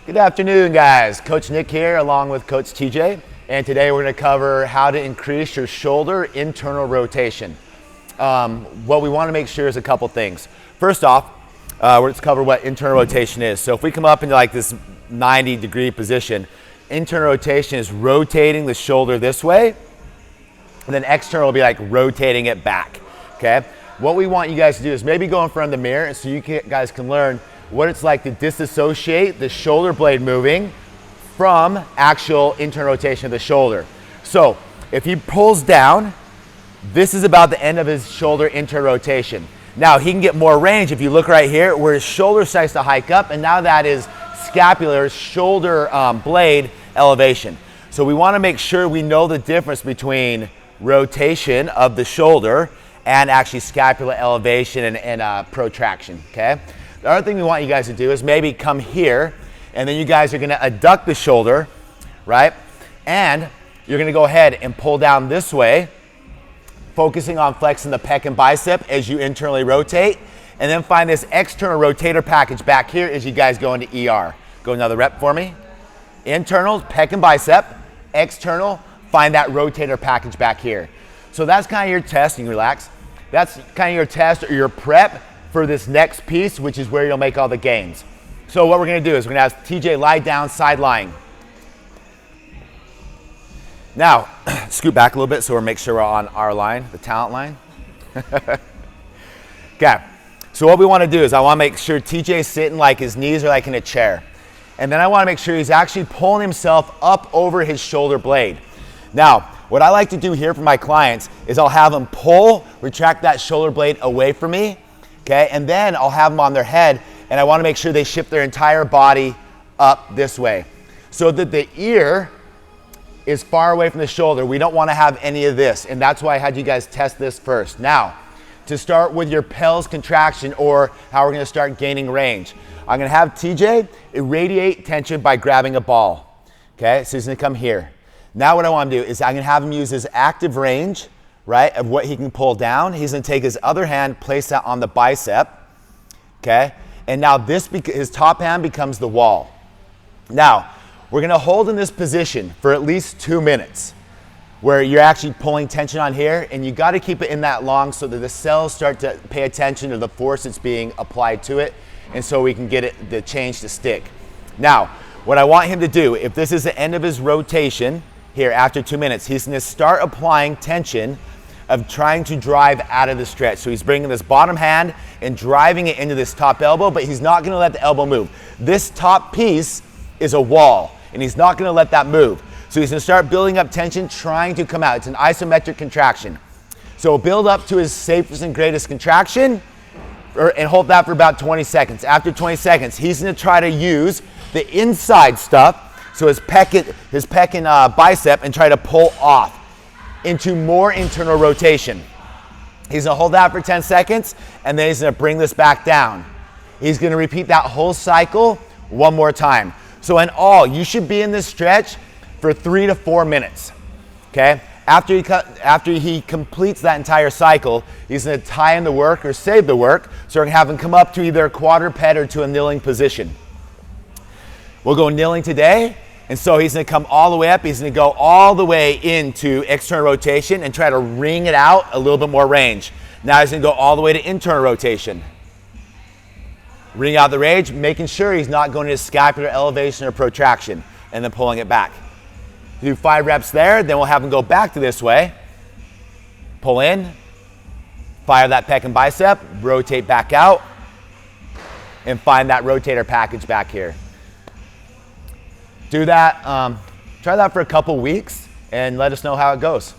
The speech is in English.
Good afternoon, guys. Coach Nick here along with Coach TJ, and today we're going to cover how to increase your shoulder internal rotation. What we want to make sure is a couple things. First off, we're going to cover what internal rotation is. So if we come up into like this 90-degree position, internal rotation is rotating the shoulder this way, and then external will be like rotating it back, okay? What we want you guys to do is maybe go in front of the mirror so you guys can learn what it's like to disassociate the shoulder blade moving from actual internal rotation of the shoulder. So if he pulls down, this is about the end of his shoulder internal rotation. Now he can get more range if you look right here where his shoulder starts to hike up, and now that is scapular shoulder blade elevation. So we want to make sure we know the difference between rotation of the shoulder and actually scapular elevation and protraction, okay? The other thing we want you guys to do is maybe come here, and then you guys are going to adduct the shoulder, right? And you're going to go ahead and pull down this way, focusing on flexing the pec and bicep as you internally rotate, and then find this external rotator package back here as you guys go into ER. Go another rep for me. Internal, pec and bicep. External, find that rotator package back here. So that's kind of your test. You can relax. That's kind of your test or your prep for this next piece, which is where you'll make all the gains. So what we're going to do is we're going to have TJ lie down, side lying. Now, scoot back a little bit so we'll make sure we're on our line, the talent line. Okay, so what we want to do is I want to make sure TJ's sitting like his knees are like in a chair. And then I want to make sure he's actually pulling himself up over his shoulder blade. Now, what I like to do here for my clients is I'll have them pull, retract that shoulder blade away from me, okay? And then I'll have them on their head, and I want to make sure they shift their entire body up this way so that the ear is far away from the shoulder. We don't want to have any of this, and that's why I had you guys test this first. Now, to start with your pelvis contraction or how we're going to start gaining range, I'm going to have TJ irradiate tension by grabbing a ball, okay? So he's going to come here. Now what I want to do is I'm going to have him use his active range, right, of what he can pull down. He's going to take his other hand, place that on the bicep, okay? And now his top hand becomes the wall. Now, we're going to hold in this position for at least 2 minutes where you're actually pulling tension on here, and you got to keep it in that long so that the cells start to pay attention to the force that's being applied to it, and so we can get the change to stick. Now, what I want him to do, if this is the end of his rotation here after 2 minutes, he's going to start applying tension of trying to drive out of the stretch. So he's bringing this bottom hand and driving it into this top elbow, but he's not going to let the elbow move. This top piece is a wall, and he's not going to let that move. So he's going to start building up tension, trying to come out. It's an isometric contraction. So build up to his safest and greatest contraction, and hold that for about 20 seconds. After 20 seconds, he's going to try to use the inside stuff, so his pec and bicep, and try to pull off into more internal rotation. He's going to hold that for 10 seconds, and then he's going to bring this back down. He's going to repeat that whole cycle one more time. So in all, you should be in this stretch for 3 to 4 minutes, okay? After he completes that entire cycle, he's going to tie in the work or save the work, so we're going to have him come up to either a quadruped or to a kneeling position. We'll go kneeling today, and so he's going to come all the way up. He's going to go all the way into external rotation and try to wring it out a little bit more range. Now he's going to go all the way to internal rotation. Wring out the range, making sure he's not going to scapular elevation or protraction, and then pulling it back. Do 5 reps there, then we'll have him go back to this way. Pull in, fire that pec and bicep, rotate back out, and find that rotator package back here. Do that, try that for a couple weeks, and let us know how it goes.